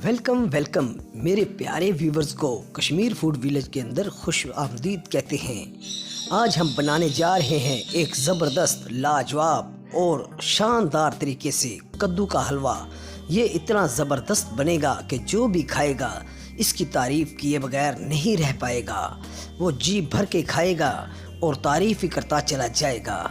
Welcome welcome मेरे प्यारे viewers को कश्मीर फूड विलेज के अंदर खुश आमदीद कहते हैं। आज हम बनाने जा रहे हैं एक ज़बरदस्त, लाजवाब और शानदार तरीके से कद्दू का हलवा। ये इतना ज़बरदस्त बनेगा कि जो भी खाएगा इसकी तारीफ़ किए बगैर नहीं रह पाएगा। वो जी भर के खाएगा और तारीफ़ ही करता चला जाएगा।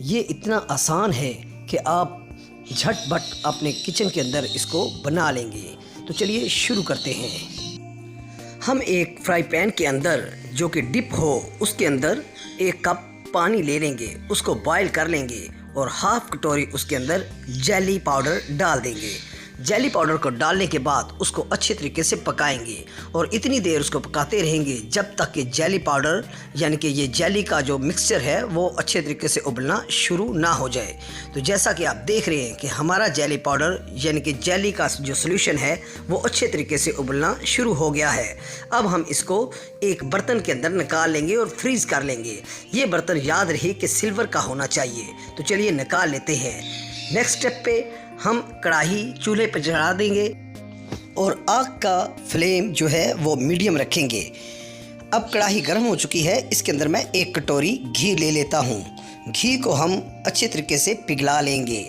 ये इतना आसान है कि आप झटपट अपने किचन के अंदर इसको बना लेंगे। तो चलिए शुरू करते हैं। हम एक फ्राई पैन के अंदर जो कि डिप हो उसके अंदर 1 कप पानी ले लेंगे, उसको बॉईल कर लेंगे और हाफ कटोरी उसके अंदर जेली पाउडर डाल देंगे। जेली पाउडर को डालने के बाद उसको अच्छे तरीके से पकाएंगे और इतनी देर उसको पकाते रहेंगे जब तक कि जेली पाउडर यानी कि ये जेली का जो मिक्सचर है वो अच्छे तरीके से उबलना शुरू ना हो जाए। तो जैसा कि आप देख रहे हैं कि हमारा जेली पाउडर यानी कि जेली का जो सोल्यूशन है वो अच्छे तरीके से उबलना शुरू हो गया है। अब हम इसको एक बर्तन के अंदर निकाल लेंगे और फ्रीज़ कर लेंगे। ये बर्तन याद रहे कि सिल्वर का होना चाहिए। तो चलिए निकाल लेते हैं। नेक्स्ट स्टेप पे हम कढ़ाई चूल्हे पर चढ़ा देंगे और आग का फ्लेम जो है वो मीडियम रखेंगे। अब कढ़ाई गर्म हो चुकी है, इसके अंदर मैं 1 कटोरी घी ले लेता हूँ। घी को हम अच्छे तरीके से पिघला लेंगे।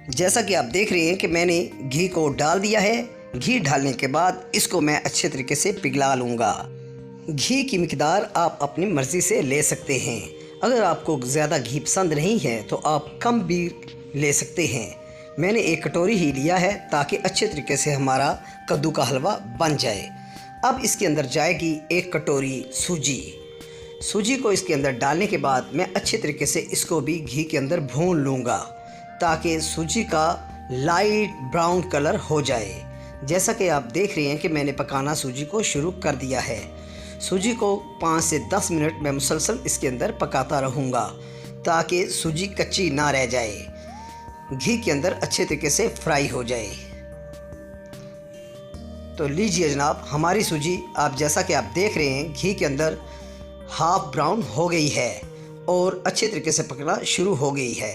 जैसा कि आप देख रहे हैं कि मैंने घी को डाल दिया है। घी डालने के बाद इसको मैं अच्छे तरीके से पिघला लूँगा। घी की मिकदार आप अपनी मर्ज़ी से ले सकते हैं। अगर आपको ज़्यादा घी पसंद नहीं है तो आप कम भी ले सकते हैं। मैंने 1 कटोरी ही लिया है ताकि अच्छे तरीके से हमारा कद्दू का हलवा बन जाए। अब इसके अंदर जाएगी 1 कटोरी सूजी। सूजी को इसके अंदर डालने के बाद मैं अच्छे तरीके से इसको भी घी के अंदर भून लूँगा ताकि सूजी का लाइट ब्राउन कलर हो जाए। जैसा कि आप देख रहे हैं कि मैंने पकाना सूजी को शुरू कर दिया है। सूजी को 5 से 10 मिनट में मुसलसल इसके अंदर पकाता रहूँगा ताकि सूजी कच्ची ना रह जाए, घी के अंदर अच्छे तरीके से फ्राई हो जाए। तो लीजिए जनाब, हमारी सूजी आप जैसा कि आप देख रहे हैं घी के अंदर हाफ ब्राउन हो गई है और अच्छे तरीके से पकना शुरू हो गई है।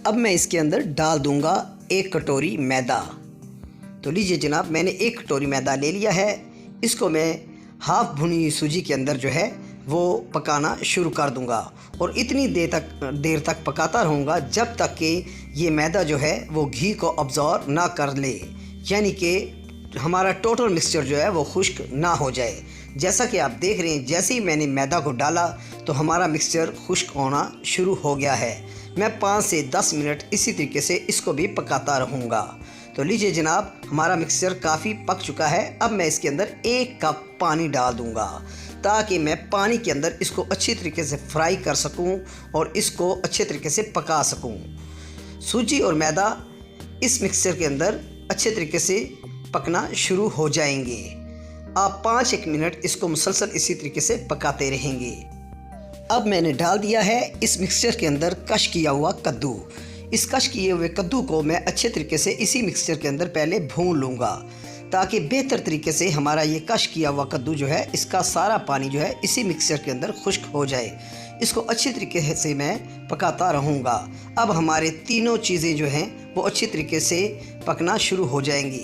अब मैं इसके अंदर डाल दूंगा 1 कटोरी मैदा। तो लीजिए जनाब, मैंने 1 कटोरी मैदा ले लिया है। इसको मैं हाफ भुनी हुई सूजी के अंदर जो है वो पकाना शुरू कर दूंगा और इतनी देर तक पकाता रहूँगा जब तक कि ये मैदा जो है वो घी को अब्जॉर्ब ना कर ले, यानी कि हमारा टोटल मिक्सचर जो है वो खुश्क ना हो जाए। जैसा कि आप देख रहे हैं, जैसे ही मैंने मैदा को डाला तो हमारा मिक्सचर खुश्क होना शुरू हो गया है। मैं 5 से 10 मिनट इसी तरीके से इसको भी पकाता रहूँगा। तो लीजिए जनाब, हमारा मिक्सचर काफ़ी पक चुका है। अब मैं इसके अंदर 1 कप पानी डाल दूँगा ताकि मैं पानी के अंदर इसको अच्छी तरीके से फ्राई कर सकूं और इसको अच्छे तरीके से पका सकूं। सूजी और मैदा इस मिक्सचर के अंदर अच्छे तरीके से पकना शुरू हो जाएंगे। आप 5-1 मिनट इसको मुसलसल इसी तरीके से पकाते रहेंगे। अब मैंने डाल दिया है इस मिक्सचर के अंदर कश किया हुआ कद्दू। इस कश किए हुए कद्दू को मैं अच्छे तरीके से इसी मिक्सचर के अंदर पहले भून लूँगा ताकि बेहतर तरीके से हमारा ये कश किया हुआ कद्दू जो है इसका सारा पानी जो है इसी मिक्सचर के अंदर खुश्क हो जाए। इसको अच्छी तरीके से मैं पकाता रहूँगा। अब हमारे तीनों चीज़ें जो हैं वो अच्छी तरीके से पकना शुरू हो जाएंगी।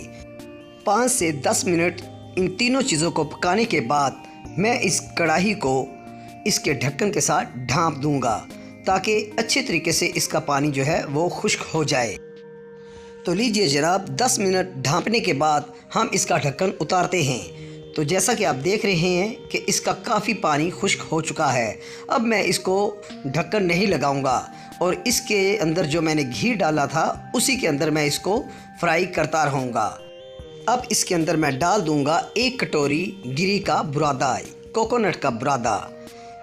5 से 10 मिनट इन तीनों चीज़ों को पकाने के बाद मैं इस कढ़ाई को इसके ढक्कन के साथ ढाँप दूँगा ताकि अच्छे तरीके से इसका पानी जो है वो खुश्क हो जाए। तो लीजिए जनाब, 10 मिनट ढाँपने के बाद हम इसका ढक्कन उतारते हैं। तो जैसा कि आप देख रहे हैं कि इसका काफ़ी पानी खुश्क हो चुका है। अब मैं इसको ढक्कन नहीं लगाऊंगा और इसके अंदर जो मैंने घी डाला था उसी के अंदर मैं इसको फ्राई करता रहूँगा। अब इसके अंदर मैं डाल दूँगा 1 कटोरी गिरी का बुरादा, कोकोनट का बुरादा।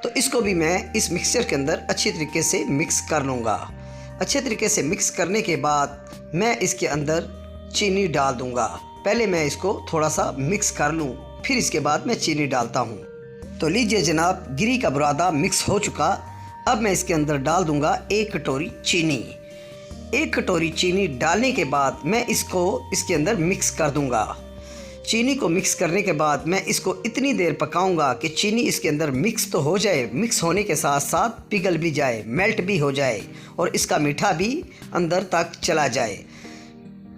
तो इसको भी मैं इस मिक्सचर के अंदर अच्छी तरीके से मिक्स कर लूँगा। अच्छे तरीके से मिक्स करने के बाद मैं इसके अंदर चीनी डाल दूंगा। पहले मैं इसको थोड़ा सा मिक्स कर लूं, फिर इसके बाद मैं चीनी डालता हूं। तो लीजिए जनाब, गिरी का बुरादा मिक्स हो चुका। अब मैं इसके अंदर डाल दूंगा 1 कटोरी चीनी। 1 कटोरी चीनी डालने के बाद मैं इसको इसके अंदर मिक्स कर दूंगा। चीनी को मिक्स करने के बाद मैं इसको इतनी देर पकाऊंगा कि चीनी इसके अंदर मिक्स तो हो जाए, मिक्स होने के साथ साथ पिघल भी जाए, मेल्ट भी हो जाए और इसका मीठा भी अंदर तक चला जाए।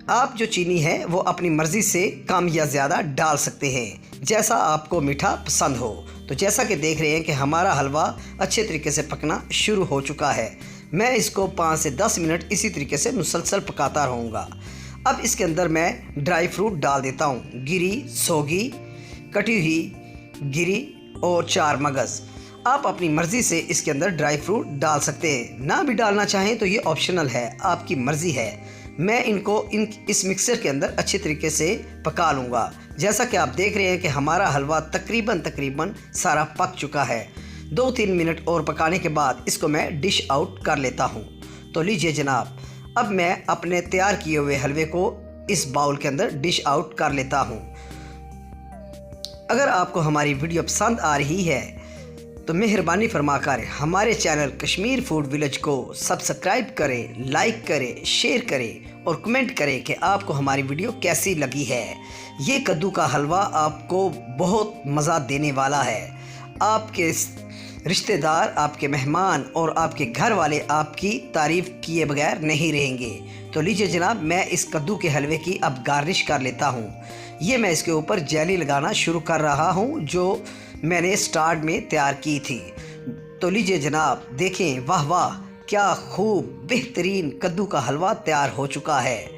आप जो चीनी है वो अपनी मर्ज़ी से कम या ज़्यादा डाल सकते हैं, जैसा आपको मीठा पसंद हो। तो जैसा कि देख रहे हैं कि हमारा हलवा अच्छे तरीके से पकना शुरू हो चुका है। मैं इसको 5 से 10 मिनट इसी तरीके से मुसलसल पकाता रहूँगा। अब इसके अंदर मैं ड्राई फ्रूट डाल देता हूँ। गिरी, सौगी, कटी हुई गिरी और 4 मगज़। आप अपनी मर्ज़ी से इसके अंदर ड्राई फ्रूट डाल सकते हैं, ना भी डालना चाहें तो ये ऑप्शनल है, आपकी मर्ज़ी है। मैं इनको इस मिक्सर के अंदर अच्छे तरीके से पका लूँगा। जैसा कि आप देख रहे हैं कि हमारा हलवा तकरीबन सारा पक चुका है। 2-3 मिनट और पकाने के बाद इसको मैं डिश आउट कर लेता हूँ। तो लीजिए जनाब, अब मैं अपने तैयार किए हुए हलवे को इस बाउल के अंदर डिश आउट कर लेता हूँ। अगर आपको हमारी वीडियो पसंद आ रही है तो मेहरबानी फरमाकर हमारे चैनल कश्मीर फूड विलेज को सब्सक्राइब करें, लाइक करें, शेयर करें और कमेंट करें कि आपको हमारी वीडियो कैसी लगी है। ये कद्दू का हलवा आपको बहुत मज़ा देने वाला है। आपके रिश्तेदार, आपके मेहमान और आपके घर वाले आपकी तारीफ़ किए बगैर नहीं रहेंगे। तो लीजिए जनाब, मैं इस कद्दू के हलवे की अब गार्निश कर लेता हूँ। ये मैं इसके ऊपर जेली लगाना शुरू कर रहा हूँ जो मैंने स्टार्ट में तैयार की थी। तो लीजिए जनाब, देखें, वाह वाह, क्या खूब बेहतरीन कद्दू का हलवा तैयार हो चुका है।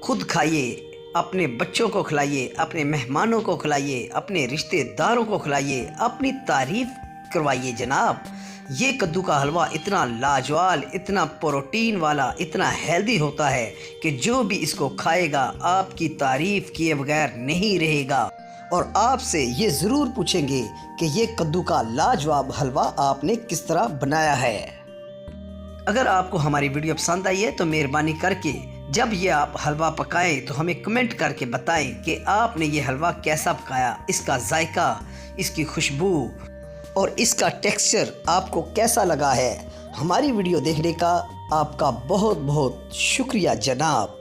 खुद खाइए, अपने बच्चों को खिलाइए, अपने मेहमानों को खिलाइए, अपने रिश्तेदारों को खिलाइए, अपनी तारीफ़ करवाइए जनाब। ये कद्दू का हलवा इतना लाजवाब, इतना प्रोटीन वाला, इतना हेल्दी होता है कि जो भी इसको खाएगा आपकी तारीफ़ किए बगैर नहीं रहेगा और आपसे ये ज़रूर पूछेंगे कि ये कद्दू का लाजवाब हलवा आपने किस तरह बनाया है। अगर आपको हमारी वीडियो पसंद आई है तो मेहरबानी करके जब ये आप हलवा पकाएं तो हमें कमेंट करके बताएं कि आपने ये हलवा कैसा पकाया, इसका जायका, इसकी खुशबू और इसका टेक्सचर आपको कैसा लगा है। हमारी वीडियो देखने का आपका बहुत बहुत शुक्रिया जनाब।